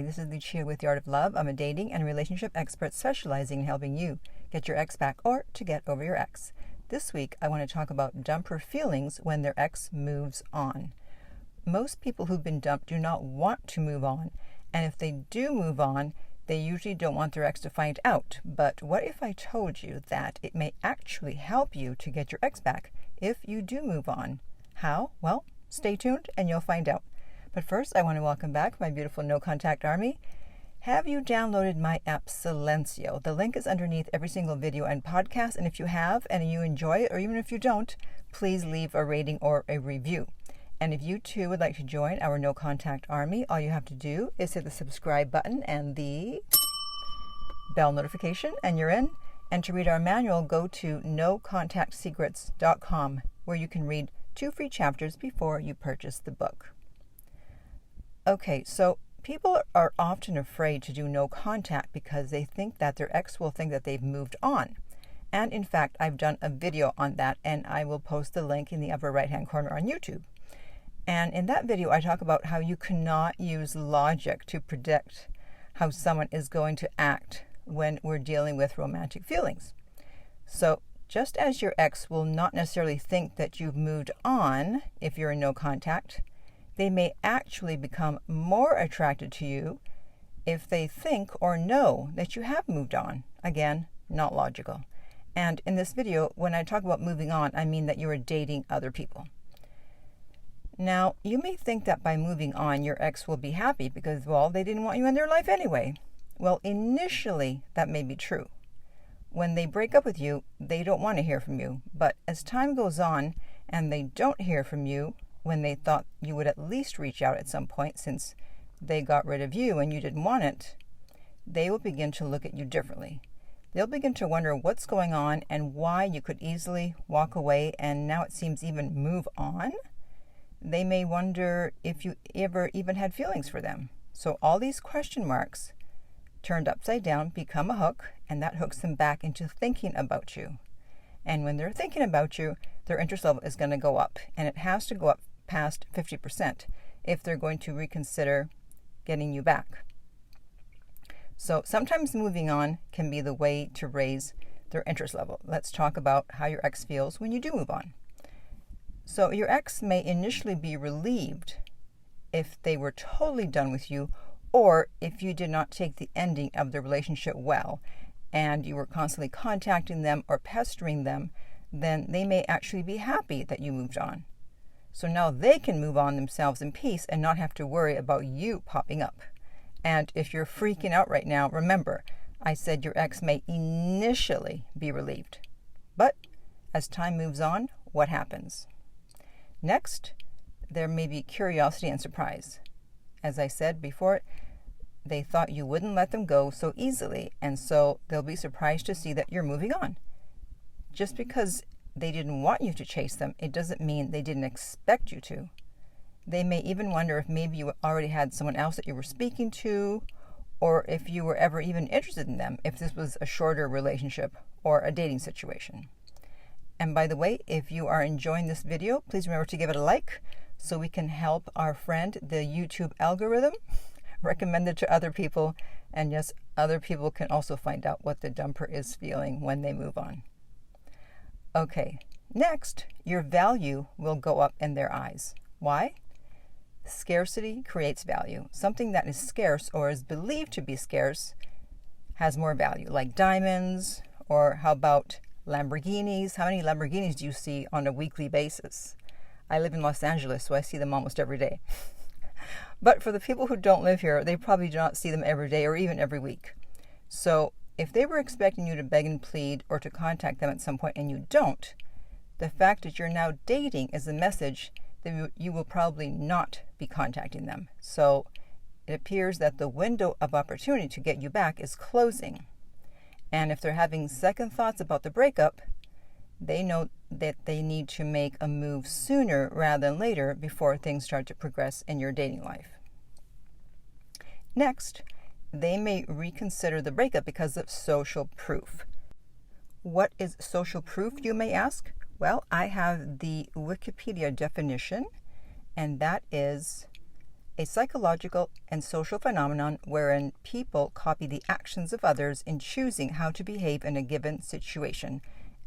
this is Lucia with The Art of Love. I'm a dating and relationship expert specializing in helping you get your ex back or to get over your ex. This week, I want to talk about dumper feelings when their ex moves on. Most people who've been dumped do not want to move on, and if they do move on, they usually don't want their ex to find out. But what if I told you that it may actually help you to get your ex back if you do move on? How? Well, stay tuned and you'll find out. But first, I want to welcome back my beautiful no-contact army. Have you downloaded my app Silencio? The link is underneath every single video and podcast, and if you have and you enjoy it, or even if you don't, please leave a rating or a review. And if you too would like to join our no-contact army, all you have to do is hit the subscribe button and the bell notification, and you're in. And to read our manual, go to nocontactsecrets.com, where you can read 2 free chapters before you purchase the book. Okay, so people are often afraid to do no contact because they think that their ex will think that they've moved on. And in fact, I've done a video on that, and I will post the link in the upper right-hand corner on YouTube. And in that video, I talk about how you cannot use logic to predict how someone is going to act when we're dealing with romantic feelings. So just as your ex will not necessarily think that you've moved on if you're in no contact, they may actually become more attracted to you if they think or know that you have moved on. Again, not logical. And in this video, when I talk about moving on, I mean that you are dating other people. Now, you may think that by moving on, your ex will be happy because, well, they didn't want you in their life anyway. Well, initially, that may be true. When they break up with you, they don't want to hear from you. But as time goes on and they don't hear from you, when they thought you would at least reach out at some point since they got rid of you and you didn't want it, they will begin to look at you differently. They'll begin to wonder what's going on and why you could easily walk away and now it seems even move on. They may wonder if you ever even had feelings for them. So all these question marks turned upside down become a hook, and that hooks them back into thinking about you. And when they're thinking about you, their interest level is going to go up, and it has to go up past 50% if they're going to reconsider getting you back. So sometimes moving on can be the way to raise their interest level. Let's talk about how your ex feels when you do move on. So your ex may initially be relieved if they were totally done with you, or if you did not take the ending of the relationship well and you were constantly contacting them or pestering them, then they may actually be happy that you moved on. So now they can move on themselves in peace and not have to worry about you popping up. And if you're freaking out right now, remember, I said your ex may initially be relieved. But as time moves on, what happens? Next, there may be curiosity and surprise. As I said before, they thought you wouldn't let them go so easily, and so they'll be surprised to see that you're moving on. Just because they didn't want you to chase them, it doesn't mean they didn't expect you to. They may even wonder if maybe you already had someone else that you were speaking to, or if you were ever even interested in them, if this was a shorter relationship or a dating situation. And by the way, if you are enjoying this video, please remember to give it a like so we can help our friend, the YouTube algorithm, recommend it to other people. And yes, other people can also find out what the dumper is feeling when they move on. Okay, next, your value will go up in their eyes. Why? Scarcity creates value. Something that is scarce or is believed to be scarce has more value, like diamonds, or how about Lamborghinis? How many Lamborghinis do you see on a weekly basis? I live in Los Angeles, so I see them almost every day. But for the people who don't live here, they probably do not see them every day or even every week. So if they were expecting you to beg and plead or to contact them at some point and you don't, the fact that you're now dating is a message that you will probably not be contacting them. So it appears that the window of opportunity to get you back is closing. And if they're having second thoughts about the breakup, they know that they need to make a move sooner rather than later before things start to progress in your dating life. Next, they may reconsider the breakup because of social proof. What is social proof, you may ask? Well, I have the Wikipedia definition, and that is a psychological and social phenomenon wherein people copy the actions of others in choosing how to behave in a given situation.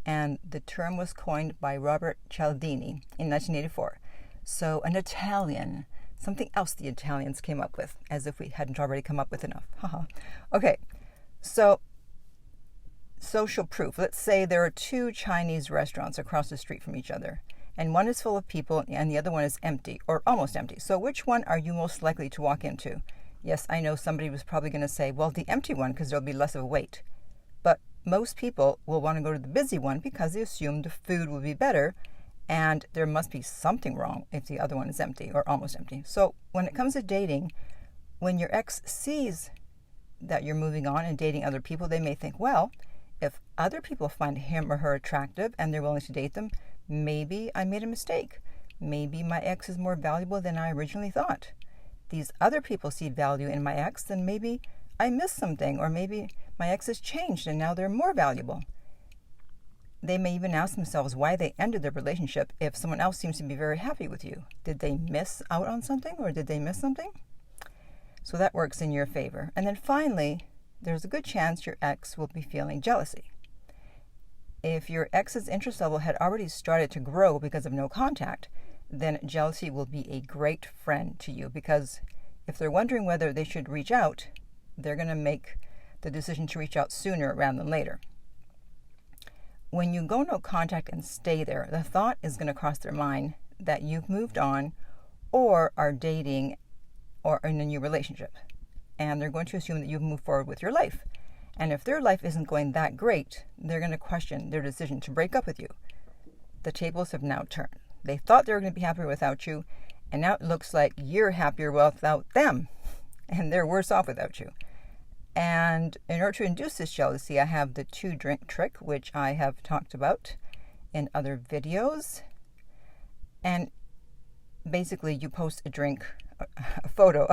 And the term was coined by Robert Cialdini in 1984. So an Italian, something else the Italians came up with, as if we hadn't already come up with enough. Okay, so social proof. Let's say there are two Chinese restaurants across the street from each other, and one is full of people and the other one is empty or almost empty. So which one are you most likely to walk into? Yes, I know somebody was probably going to say, well, the empty one, because there'll be less of a wait. But most people will want to go to the busy one because they assume the food will be better, and there must be something wrong if the other one is empty or almost empty. So when it comes to dating, when your ex sees that you're moving on and dating other people, they may think, well, if other people find him or her attractive and they're willing to date them, maybe I made a mistake. Maybe my ex is more valuable than I originally thought. These other people see value in my ex, then maybe I missed something, or maybe my ex has changed and now they're more valuable. They may even ask themselves why they ended their relationship if someone else seems to be very happy with you. Did they miss out on something, or did they miss something? So that works in your favor. And then finally, there's a good chance your ex will be feeling jealousy. If your ex's interest level had already started to grow because of no contact, then jealousy will be a great friend to you, because if they're wondering whether they should reach out, they're going to make the decision to reach out sooner rather than later. When you go no contact and stay there, the thought is going to cross their mind that you've moved on or are dating or in a new relationship. And they're going to assume that you've moved forward with your life. And if their life isn't going that great, they're going to question their decision to break up with you. The tables have now turned. They thought they were going to be happier without you, and now it looks like you're happier without them, and they're worse off without you. And in order to induce this jealousy, I have the 2-drink trick, which I have talked about in other videos. And basically, you post a photo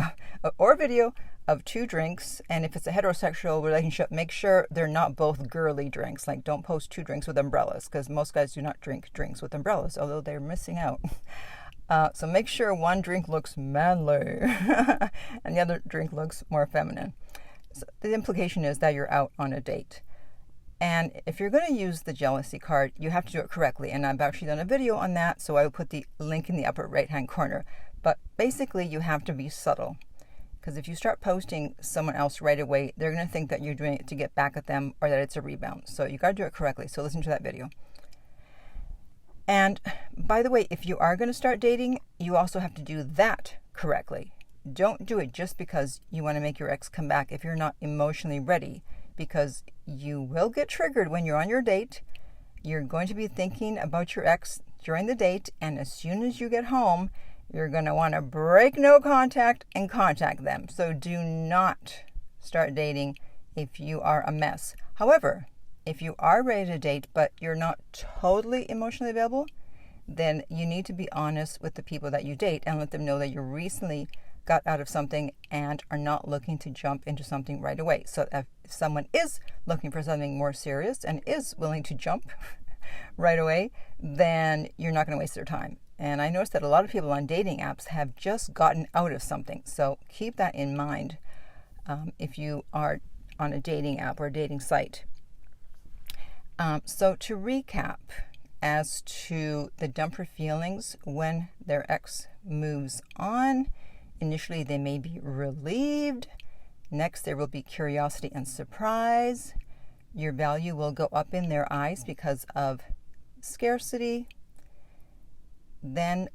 or video of 2 drinks, and if it's a heterosexual relationship, make sure they're not both girly drinks. Like, don't post 2 drinks with umbrellas, because most guys do not drink drinks with umbrellas, although they're missing out. So make sure one drink looks manly and the other drink looks more feminine. So the implication is that you're out on a date. And if you're going to use the jealousy card, you have to do it correctly. And I've actually done a video on that, so I will put the link in the upper right-hand corner. But basically, you have to be subtle. Because if you start posting someone else right away, they're going to think that you're doing it to get back at them or that it's a rebound. So you got to do it correctly. So listen to that video. And by the way, if you are going to start dating, you also have to do that correctly. Don't do it just because you want to make your ex come back if you're not emotionally ready, because you will get triggered when you're on your date. You're going to be thinking about your ex during the date, and as soon as you get home, you're going to want to break no contact and contact them. So do not start dating if you are a mess. However, if you are ready to date but you're not totally emotionally available, then you need to be honest with the people that you date and let them know that you recently got out of something and are not looking to jump into something right away. So if someone is looking for something more serious and is willing to jump right away, then you're not going to waste their time. And I noticed that a lot of people on dating apps have just gotten out of something. So keep that in mind if you are on a dating app or a dating site. So to recap, as to the dumper feelings when their ex moves on, initially they may be relieved. Next, there will be curiosity and surprise. Your value will go up in their eyes because of scarcity. Then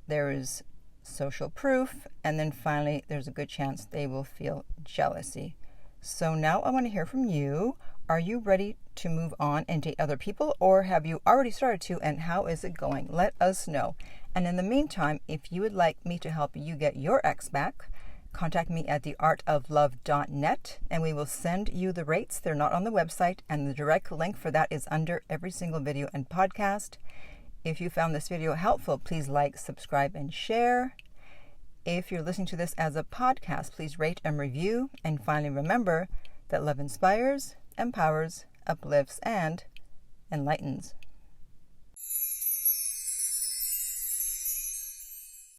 there is social proof. And then finally, there's a good chance they will feel jealousy. So now I want to hear from you. Are you ready to move on and date other people, or have you already started to, and how is it going? Let us know. And in the meantime, if you would like me to help you get your ex back, contact me at theartoflove.net, and we will send you the rates. They're not on the website, and the direct link for that is under every single video and podcast. If you found this video helpful, please like, subscribe, and share. If you're listening to this as a podcast, please rate and review. And finally, remember that love inspires, empowers, uplifts, and enlightens.